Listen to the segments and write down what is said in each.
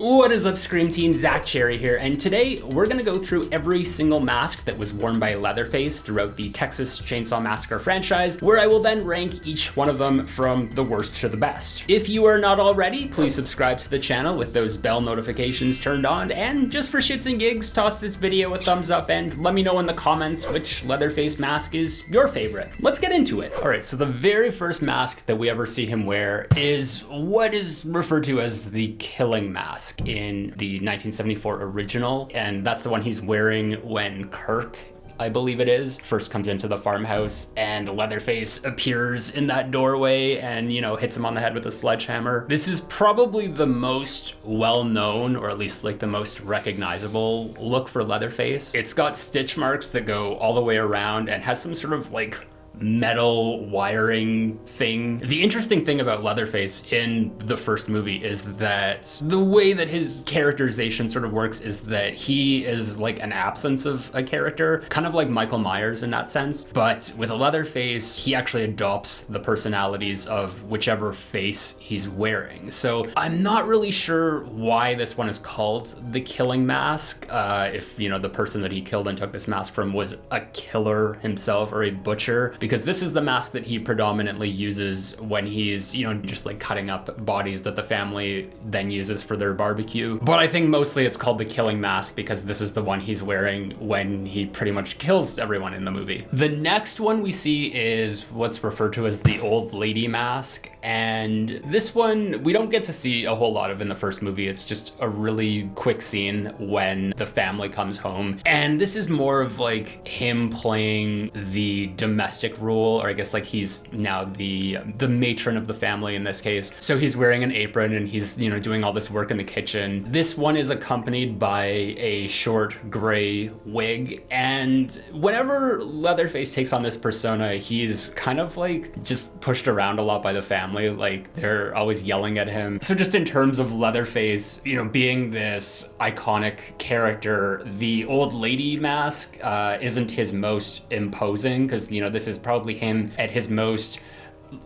What is up, Scream Team? Zach Cherry here, and today we're gonna go through every single mask that was worn by Leatherface throughout the Texas Chainsaw Massacre franchise, where I will then rank each one of them from the worst to the best. If you are not already, please subscribe to the channel with those bell notifications turned on, and just for shits and gigs, toss this video a thumbs up and let me know in the comments which Leatherface mask is your favorite. Let's get into it. Alright, so the very first mask that we ever see him wear is what is referred to as the Killing Mask in the 1974 original, and that's the one he's wearing when Kirk, I believe it is, first comes into the farmhouse and Leatherface appears in that doorway and, you know, hits him on the head with a sledgehammer. This is probably the most well-known, or at least like the most recognizable look for Leatherface. It's got stitch marks that go all the way around and has some sort of like metal wiring thing. The interesting thing about Leatherface in the first movie is that the way that his characterization sort of works is that he is like an absence of a character, kind of like Michael Myers in that sense. But with a Leatherface, he actually adopts the personalities of whichever face he's wearing. So I'm not really sure why this one is called the Killing Mask. If, you know, the person that he killed and took this mask from was a killer himself or a butcher, because this is the mask that he predominantly uses when he's, you know, just like cutting up bodies that the family then uses for their barbecue. But I think mostly it's called the Killing Mask because this is the one he's wearing when he pretty much kills everyone in the movie. The next one we see is what's referred to as the Old Lady Mask, and this one we don't get to see a whole lot of in the first movie. It's just a really quick scene when the family comes home, and this is more of like him playing the domestic role, or I guess like he's now the matron of the family in this case. So he's wearing an apron and he's, you know, doing all this work in the kitchen. This one is accompanied by a short gray wig, and whenever Leatherface takes on this persona, he's kind of like just pushed around a lot by the family. Like they're always yelling at him. So just in terms of Leatherface, you know, being this iconic character, the Old Lady Mask isn't his most imposing, because, you know, this is probably him at his most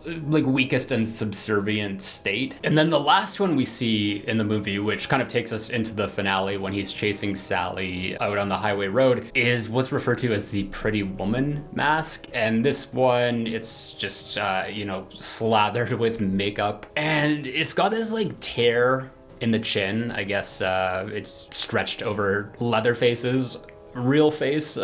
like weakest and subservient state. And then the last one we see in the movie, which kind of takes us into the finale when he's chasing Sally out on the highway road, is what's referred to as the Pretty Woman Mask. And this one, it's just you know, slathered with makeup, and it's got this like tear in the chin. I guess it's stretched over Leatherface's real face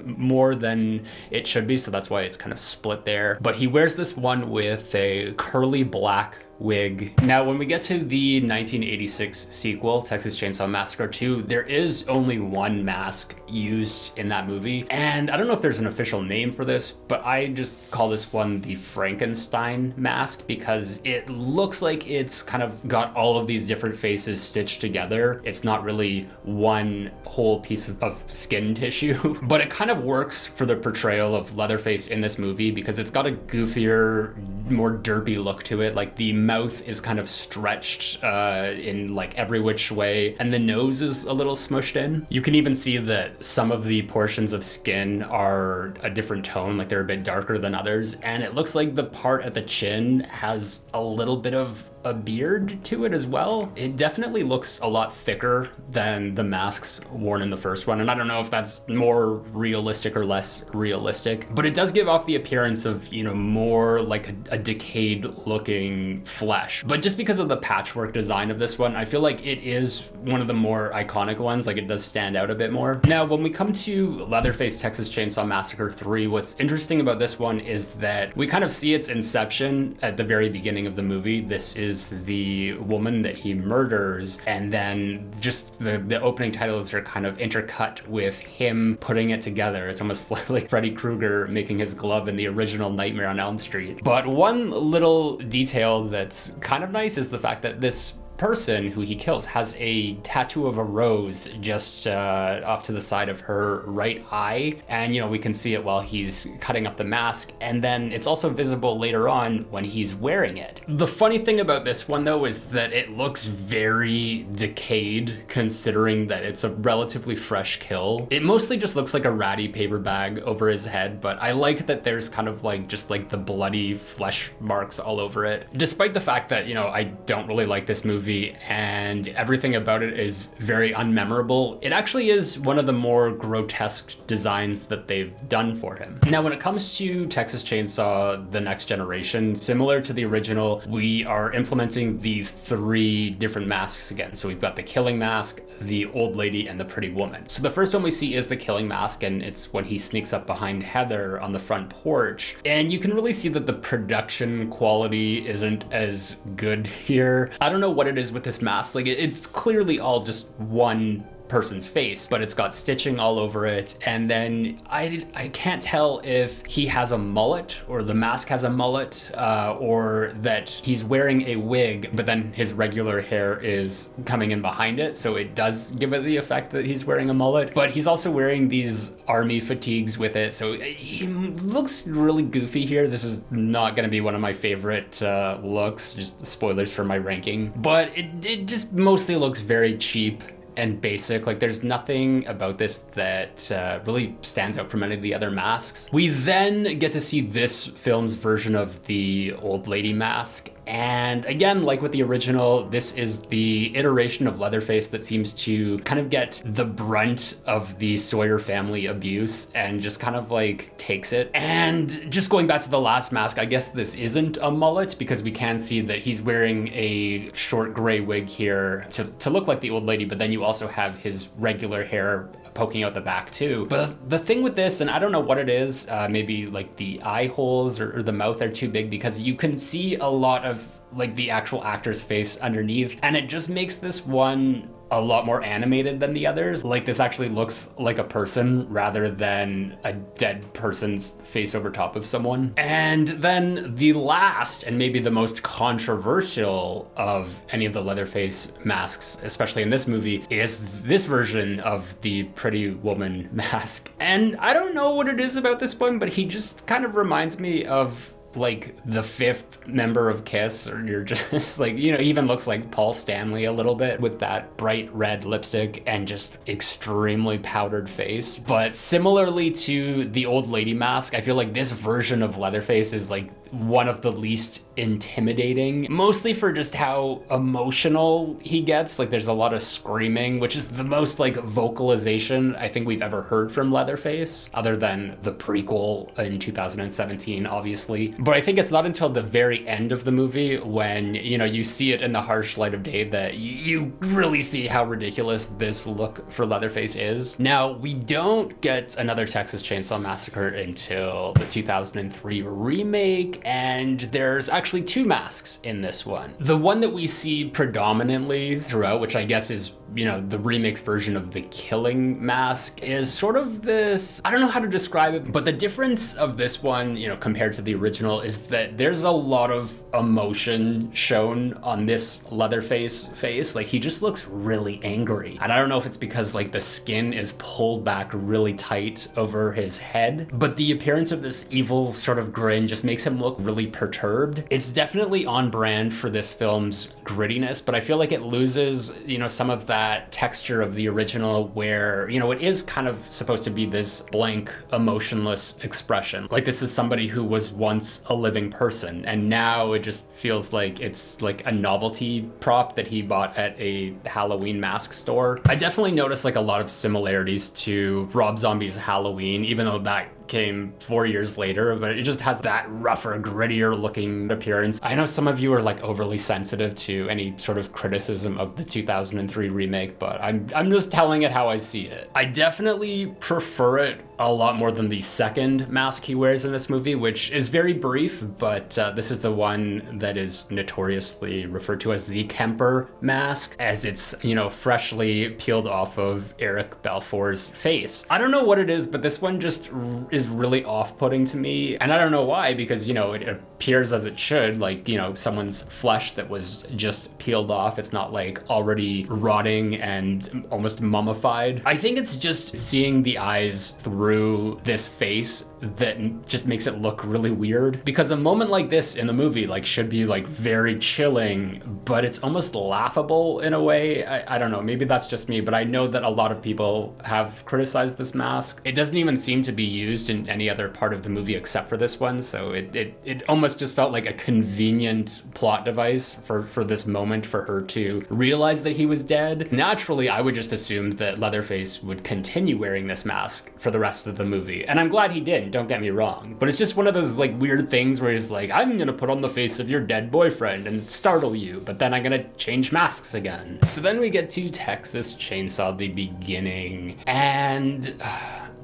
more than it should be, so that's why it's kind of split there. But he wears this one with a curly black wig. Now, when we get to the 1986 sequel, Texas Chainsaw Massacre 2, there is only one mask used in that movie. And I don't know if there's an official name for this, but I just call this one the Frankenstein Mask because it looks like it's kind of got all of these different faces stitched together. It's not really one whole piece of skin tissue, but it kind of works for the portrayal of Leatherface in this movie because it's got a goofier, more derpy look to it. Like the mouth is kind of stretched in like every which way, and the nose is a little smushed in. You can even see that some of the portions of skin are a different tone, like they're a bit darker than others, and it looks like the part at the chin has a little bit of a beard to it as well. It definitely looks a lot thicker than the masks worn in the first one, and I don't know if that's more realistic or less realistic, but it does give off the appearance of, you know, more like a decayed looking flesh. But just because of the patchwork design of this one, I feel like it is one of the more iconic ones. Like it does stand out a bit more. Now, when we come to Leatherface Texas Chainsaw Massacre 3, what's interesting about this one is that we kind of see its inception at the very beginning of the movie. This is the woman that he murders, and then just the opening titles are kind of intercut with him putting it together. It's almost like Freddy Krueger making his glove in the original Nightmare on Elm Street. But one little detail that's kind of nice is the fact that this person who he kills has a tattoo of a rose just off to the side of her right eye, and you know, we can see it while he's cutting up the mask, and then it's also visible later on when he's wearing it. The funny thing about this one though is that it looks very decayed considering that it's a relatively fresh kill. It mostly just looks like a ratty paper bag over his head, but I like that there's kind of like just like the bloody flesh marks all over it. Despite the fact that, you know, I don't really like this movie movie, and everything about it is very unmemorable. It actually is one of the more grotesque designs that they've done for him. Now, when it comes to Texas Chainsaw The Next Generation, similar to the original, we are implementing the 3 different masks again. So we've got the killing mask, the old lady, and the pretty woman. So the first one we see is the killing mask, and it's when he sneaks up behind Heather on the front porch. And you can really see that the production quality isn't as good here. I don't know what it is with this mask. Like, it's clearly all just one person's face, but it's got stitching all over it. And then I can't tell if he has a mullet or the mask has a mullet, or that he's wearing a wig, but then his regular hair is coming in behind it. So it does give it the effect that he's wearing a mullet, but he's also wearing these army fatigues with it. So he looks really goofy here. This is not going to be one of my favorite looks, just spoilers for my ranking, but it just mostly looks very cheap and basic. Like, there's nothing about this that really stands out from any of the other masks. We then get to see this film's version of the old lady mask. And again, like with the original, this is the iteration of Leatherface that seems to kind of get the brunt of the Sawyer family abuse and just kind of like takes it. And just going back to the last mask, I guess this isn't a mullet because we can see that he's wearing a short gray wig here to look like the old lady, but then you also have his regular hair poking out the back too. But the thing with this, and I don't know what it is, maybe like the eye holes or the mouth are too big, because you can see a lot of like the actual actor's face underneath, and it just makes this one a lot more animated than the others. Like, this actually looks like a person rather than a dead person's face over top of someone. And then the last and maybe the most controversial of any of the Leatherface masks, especially in this movie, is this version of the pretty woman mask. And I don't know what it is about this one, but he just kind of reminds me of like the 5th member of Kiss, or you're just like, you know, even looks like Paul Stanley a little bit with that bright red lipstick and just extremely powdered face. But similarly to the old lady mask, I feel like this version of Leatherface is like one of the least intimidating, mostly for just how emotional he gets. Like, there's a lot of screaming, which is the most like vocalization I think we've ever heard from Leatherface, other than the prequel in 2017, obviously. But I think it's not until the very end of the movie, when, you know, you see it in the harsh light of day, that you really see how ridiculous this look for Leatherface is. Now, we don't get another Texas Chainsaw Massacre until the 2003 remake, and there's actually 2 masks in this one. The one that we see predominantly throughout, which I guess is, you know, the remake's version of the killing mask, is sort of this, I don't know how to describe it, but the difference of this one, you know, compared to the original, is that there's a lot of emotion shown on this Leatherface face. Like, he just looks really angry. And I don't know if it's because like the skin is pulled back really tight over his head, but the appearance of this evil sort of grin just makes him look really perturbed. It's definitely on brand for this film's grittiness, but I feel like it loses, you know, some of that texture of the original, where, you know, it is kind of supposed to be this blank, emotionless expression. Like, this is somebody who was once a living person, and now it just feels like it's like a novelty prop that he bought at a Halloween mask store. I definitely noticed like a lot of similarities to Rob Zombie's Halloween, even though that came 4 years later, but it just has that rougher, grittier looking appearance. I know some of you are like overly sensitive to any sort of criticism of the 2003 remake, but I'm just telling it how I see it. I definitely prefer it a lot more than the second mask he wears in this movie, which is very brief, but this is the one that is notoriously referred to as the Kemper mask, as it's, you know, freshly peeled off of Eric Balfour's face. I don't know what it is, but this one just is really off-putting to me, and I don't know why, because, you know, it appears as it should, like, you know, someone's flesh that was just peeled off. It's not like already rotting and almost mummified. I think it's just seeing the eyes through this face that just makes it look really weird, because a moment like this in the movie like should be like very chilling, but it's almost laughable in a way. I don't know, maybe that's just me, but I know that a lot of people have criticized this mask. It doesn't even seem to be used in any other part of the movie except for this one, so it almost almost just felt like a convenient plot device for this moment for her to realize that he was dead. Naturally, I would just assume that Leatherface would continue wearing this mask for the rest of the movie. And I'm glad he did, don't get me wrong. But it's just one of those like weird things where he's like, I'm gonna put on the face of your dead boyfriend and startle you, but then I'm gonna change masks again. So then we get to Texas Chainsaw, the beginning, and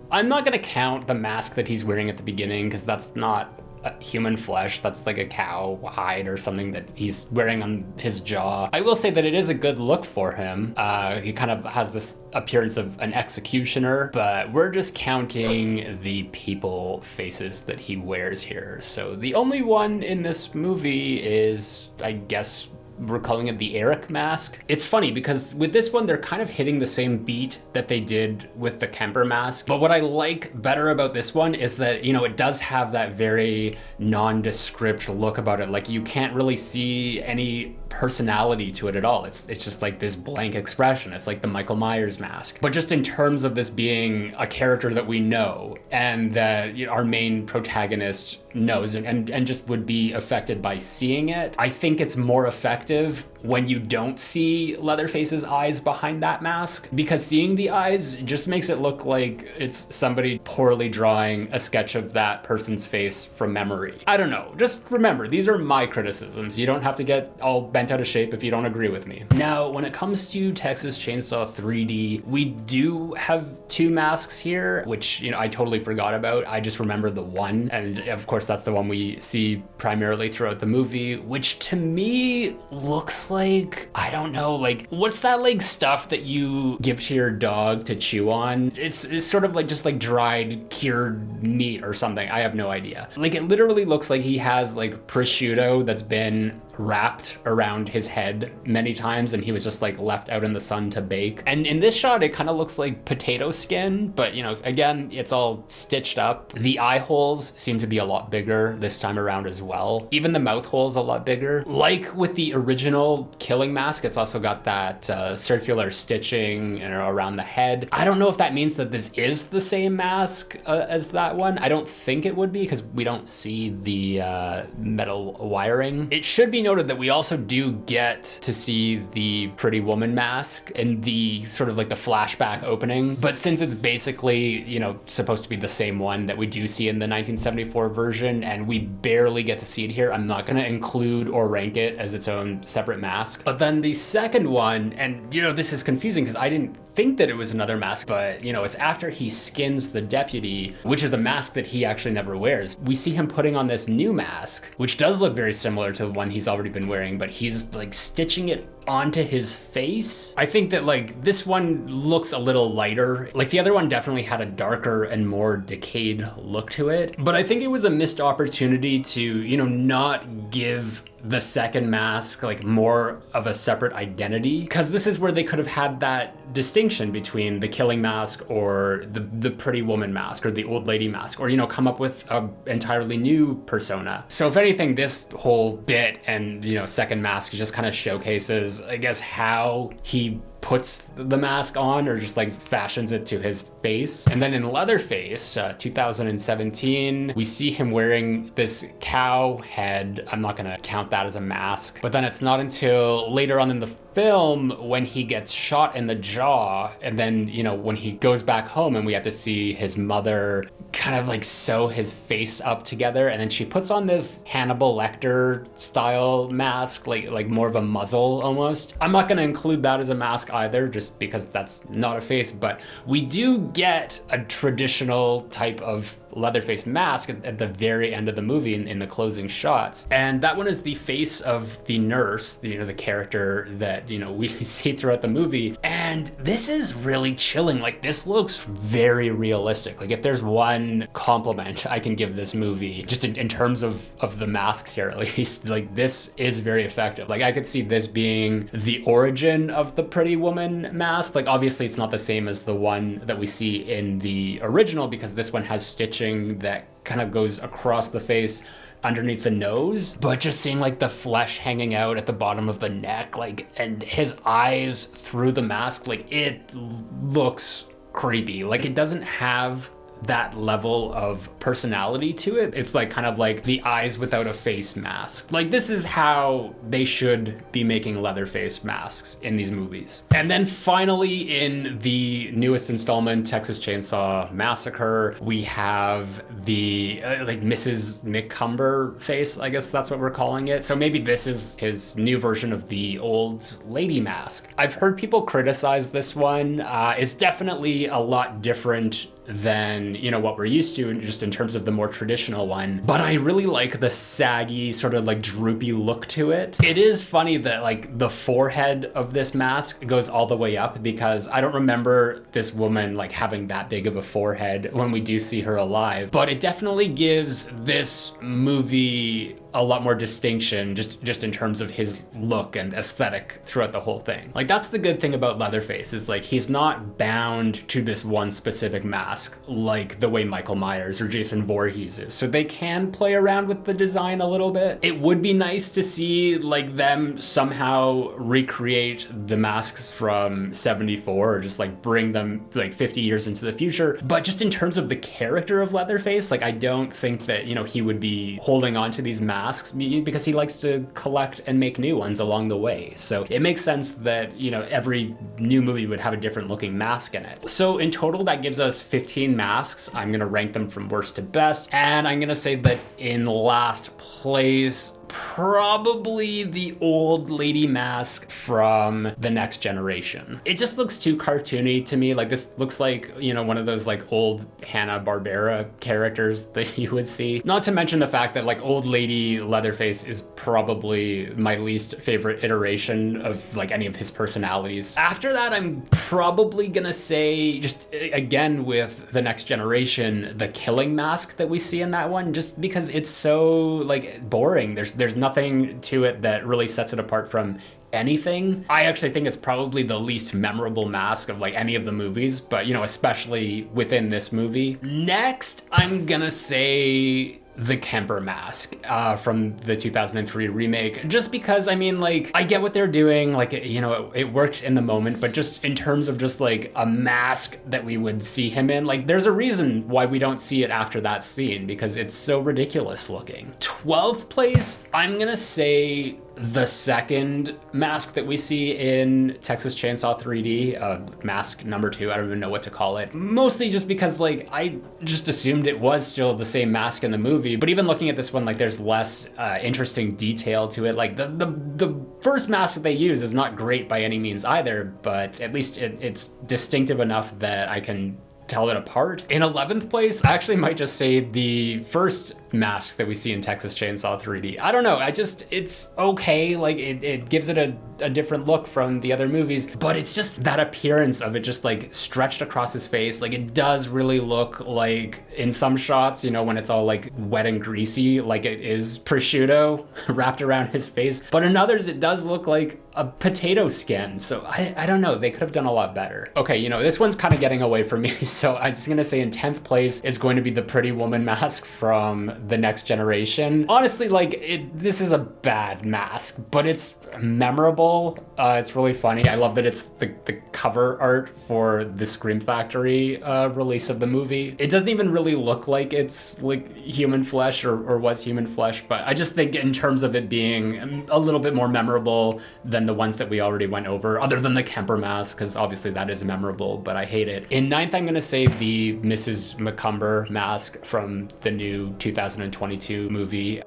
I'm not gonna count the mask that he's wearing at the beginning because that's not human flesh. That's like a cow hide or something that he's wearing on his jaw. I will say that it is a good look for him. He kind of has this appearance of an executioner, but we're just counting the people faces that he wears here. So the only one in this movie is, I guess, we're calling it the Eric mask. It's funny because with this one, they're kind of hitting the same beat that they did with the Kemper mask. But what I like better about this one is that, you know, it does have that very nondescript look about it. Like you can't really see any personality to it at all. It's just like this blank expression. It's like the Michael Myers mask. But just in terms of this being a character that we know and that, you know, our main protagonist knows and just would be affected by seeing it, I think it's more effective when you don't see Leatherface's eyes behind that mask, because seeing the eyes just makes it look like it's somebody poorly drawing a sketch of that person's face from memory. I don't know, just remember, these are my criticisms. You don't have to get all bent out of shape if you don't agree with me. Now, when it comes to Texas Chainsaw 3D, we do have two masks here, which, you know, I totally forgot about. I just remember the one, and of course that's the one we see primarily throughout the movie, which to me looks like, I don't know, like, what's that like stuff that you give to your dog to chew on? It's sort of like just like dried, cured meat or something. I have no idea. Like, it literally looks like he has like prosciutto that's been wrapped around his head many times and he was just like left out in the sun to bake. And in this shot, it kind of looks like potato skin, but you know, again, it's all stitched up. The eye holes seem to be a lot bigger this time around as well. Even the mouth hole's a lot bigger. Like with the original Killing Mask, it's also got that circular stitching around the head. I don't know if that means that this is the same mask as that one. I don't think it would be because we don't see the metal wiring. It should be noted that we also do get to see the Pretty Woman mask in the sort of like the flashback opening. But since it's basically, you know, supposed to be the same one that we do see in the 1974 version, and we barely get to see it here, I'm not gonna include or rank it as its own separate mask. But then the second one, and you know, this is confusing because I didn't think that it was another mask, but you know, it's after he skins the deputy, which is a mask that he actually never wears. We see him putting on this new mask, which does look very similar to the one he's already been wearing, but he's like stitching it onto his face. I think that like this one looks a little lighter. Like the other one definitely had a darker and more decayed look to it, but I think it was a missed opportunity to, you know, not give the second mask like more of a separate identity, because this is where they could have had that distinction between the Killing Mask or the Pretty Woman mask or the Old Lady mask, or, you know, come up with a entirely new persona. So if anything, this whole bit and, you know, second mask just kind of showcases, I guess, how he puts the mask on or just like fashions it to his face. And then in Leatherface, 2017, we see him wearing this cow head. I'm not gonna count that as a mask, but then it's not until later on in the film when he gets shot in the jaw, and then, you know, when he goes back home and we have to see his mother kind of like sew his face up together, and then she puts on this Hannibal Lecter style mask, like more of a muzzle almost. I'm not gonna include that as a mask either, just because that's not a face, but we do get a traditional type of Leatherface mask at the very end of the movie in the closing shots. And that one is the face of the nurse, you know, the character that, you know, we see throughout the movie. And this is really chilling. Like, this looks very realistic. Like, if there's one compliment I can give this movie, just in terms of the masks here at least, like, this is very effective. Like, I could see this being the origin of the Pretty Woman mask. Like, obviously it's not the same as the one that we see in the original, because this one has stitching that kind of goes across the face underneath the nose, but just seeing like the flesh hanging out at the bottom of the neck, like, and his eyes through the mask, like, it looks creepy. Like, it doesn't have that level of personality to it. It's like kind of like the eyes without a face mask. Like, this is how they should be making Leatherface masks in these movies. And then finally, in the newest installment, Texas Chainsaw Massacre, we have the like Mrs. McCumber face, I guess that's what we're calling it. So maybe this is his new version of the old lady mask. I've heard people criticize this one. It's definitely a lot different than, you know, what we're used to, just in terms of the more traditional one. But I really like the saggy, sort of like droopy look to it. It is funny that like the forehead of this mask goes all the way up, because I don't remember this woman like having that big of a forehead when we do see her alive. But it definitely gives this movie a lot more distinction just in terms of his look and aesthetic throughout the whole thing. Like, that's the good thing about Leatherface, is like he's not bound to this one specific mask like the way Michael Myers or Jason Voorhees is. So they can play around with the design a little bit. It would be nice to see like them somehow recreate the masks from 74, or just like bring them like 50 years into the future. But just in terms of the character of Leatherface, like I don't think that, you know, he would be holding on to these masks because he likes to collect and make new ones along the way. So it makes sense that, you know, every new movie would have a different looking mask in it. So in total, that gives us 15 masks. I'm gonna rank them from worst to best, and I'm gonna say that in last place, probably the old lady mask from The Next Generation. It just looks too cartoony to me. Like, this looks like, you know, one of those like old Hanna-Barbera characters that you would see. Not to mention the fact that like old lady Leatherface is probably my least favorite iteration of like any of his personalities. After that, I'm probably gonna say, just again with The Next Generation, the killing mask that we see in that one, just because it's so like boring. There's nothing to it that really sets it apart from anything. I actually think it's probably the least memorable mask of like any of the movies, but you know, especially within this movie. Next, I'm gonna say the Kemper Mask from the 2003 remake, just because, I mean, like, I get what they're doing, like, you know, it worked in the moment, but just in terms of just like a mask that we would see him in, like, there's a reason why we don't see it after that scene, because it's so ridiculous looking. 12th place, I'm gonna say the second mask that we see in Texas Chainsaw 3D, mask number 2, I don't even know what to call it. Mostly just because like I just assumed it was still the same mask in the movie, but even looking at this one, like there's less interesting detail to it. Like the first mask that they use is not great by any means either, but at least it's distinctive enough that I can tell it apart. In 11th place, I actually might just say the first mask that we see in Texas Chainsaw 3D. I don't know, it's okay, like it gives it a different look from the other movies, but it's just that appearance of it just like stretched across his face. Like, it does really look like, in some shots, you know, when it's all like wet and greasy, like it is prosciutto wrapped around his face, but in others it does look like a potato skin. So I don't know, they could have done a lot better. Okay, you know, this one's kind of getting away from me, so I'm just gonna say in 10th place is going to be the Pretty Woman mask from The Next Generation. Honestly, like, this is a bad mask, but it's memorable. It's really funny. I love that it's the cover art for the Scream Factory release of the movie. It doesn't even really look like it's like human flesh or was human flesh, but I just think in terms of it being a little bit more memorable than the ones that we already went over, other than the Kemper mask, because obviously that is memorable, but I hate it. In 9th, I'm gonna say the Mrs. McCumber mask from the new 2022 movie.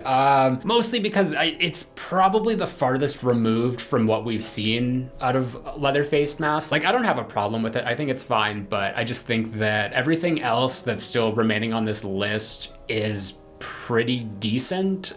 Mostly because it's probably the farthest removed from what we've seen out of Leatherface masks. Like, I don't have a problem with it. I think it's fine, but I just think that everything else that's still remaining on this list is pretty decent.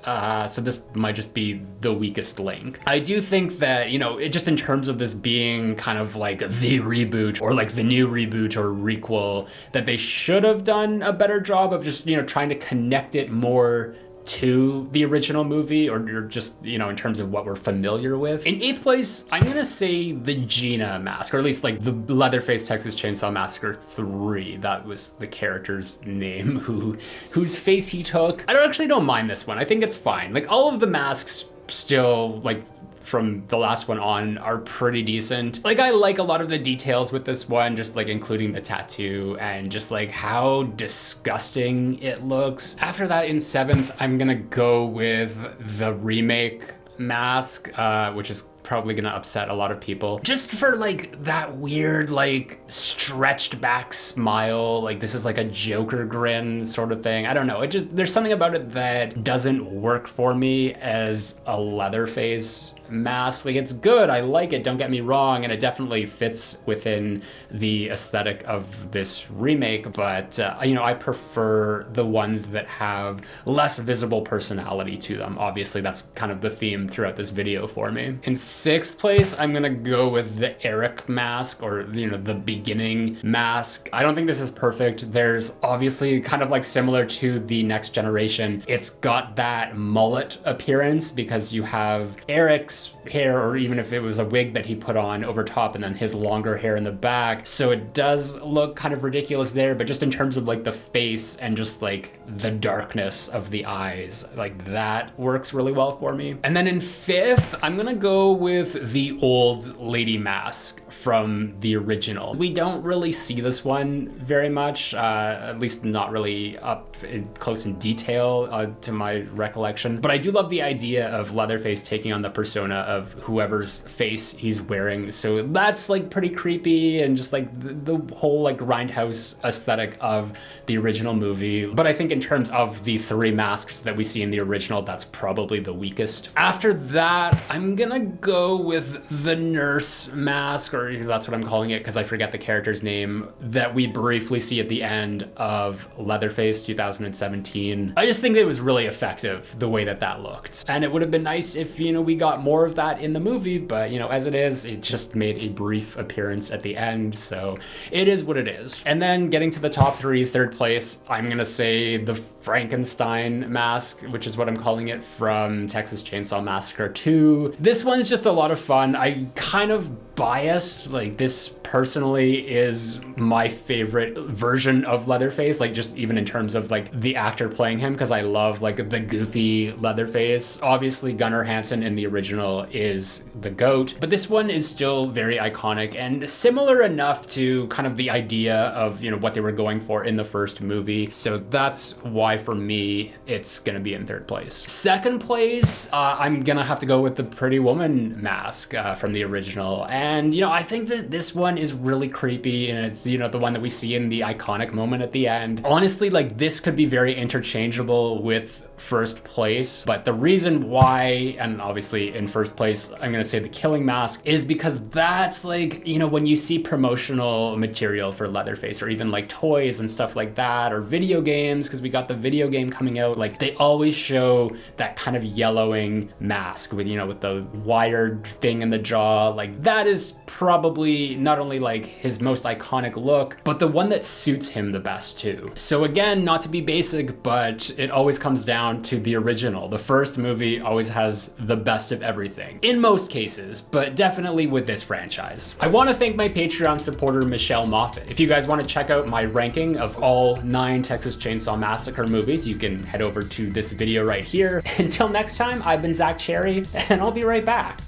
So this might just be the weakest link. I do think that, you know, it just in terms of this being kind of like the reboot or like the new reboot or requel, that they should have done a better job of just, you know, trying to connect it more to the original movie, or just, you know, in terms of what we're familiar with. In 8th place, I'm gonna say the Gina mask, or at least like the Leatherface Texas Chainsaw Massacre 3. That was the character's name whose face he took. I don't mind this one. I think it's fine. Like, all of the masks still like from the last one on are pretty decent. Like, I like a lot of the details with this one, just like including the tattoo and just like how disgusting it looks. After that, in 7th, I'm gonna go with the Remake mask, which is probably gonna upset a lot of people, just for like that weird like stretched back smile, like this is like a Joker grin sort of thing. I don't know, it just, there's something about it that doesn't work for me as a Leatherface mask. Like, it's good, I like it, don't get me wrong, and it definitely fits within the aesthetic of this remake, but you know, I prefer the ones that have less visible personality to them. Obviously that's kind of the theme throughout this video for me. In 6th place, I'm gonna go with the Eric mask, or you know, the beginning mask. I don't think this is perfect. There's obviously kind of like similar to the Next Generation, it's got that mullet appearance because you have Eric's hair, or even if it was a wig that he put on over top and then his longer hair in the back. So it does look kind of ridiculous there, but just in terms of like the face and just like the darkness of the eyes, like that works really well for me. And then in 5th, I'm gonna go with the old lady mask from the original. We don't really see this one very much, at least not really close in detail to my recollection. But I do love the idea of Leatherface taking on the persona of whoever's face he's wearing. So that's like pretty creepy, and just like the whole like grindhouse aesthetic of the original movie. But I think in terms of the 3 masks that we see in the original, that's probably the weakest. After that, I'm gonna go with the nurse mask, or that's what I'm calling it because I forget the character's name, that we briefly see at the end of Leatherface 2017. I just think it was really effective the way that that looked. And it would have been nice if, you know, we got more of that in the movie, but you know, as it is, it just made a brief appearance at the end, so it is what it is. And then getting to the top 3, 3rd place, I'm gonna say the Frankenstein Mask, which is what I'm calling it, from Texas Chainsaw Massacre 2. This one's just a lot of fun. I'm kind of biased, like this personally is my favorite version of Leatherface, like just even in terms of like the actor playing him, because I love like the goofy Leatherface. Obviously Gunnar Hansen in the original is the GOAT, but this one is still very iconic and similar enough to kind of the idea of, you know, what they were going for in the first movie. So that's why for me it's gonna be in 3rd place. 2nd place, I'm gonna have to go with the Pretty Woman mask from the original. And you know, I think that this one is really creepy, and it's, you know, the one that we see in the iconic moment at the end. Honestly, like this could be very interchangeable with 1st place, but the reason why, and obviously in 1st place I'm gonna say the Killing Mask, is because that's like, you know, when you see promotional material for Leatherface, or even like toys and stuff like that, or video games, because we got the video game coming out, like they always show that kind of yellowing mask with, you know, with the wired thing in the jaw. Like that is probably not only like his most iconic look, but the one that suits him the best too. So again, not to be basic, but it always comes down to the original. The first movie always has the best of everything, in most cases, but definitely with this franchise. I want to thank my Patreon supporter, Michelle Moffat. If you guys want to check out my ranking of all 9 Texas Chainsaw Massacre movies, you can head over to this video right here. Until next time, I've been Zach Cherry, and I'll be right back.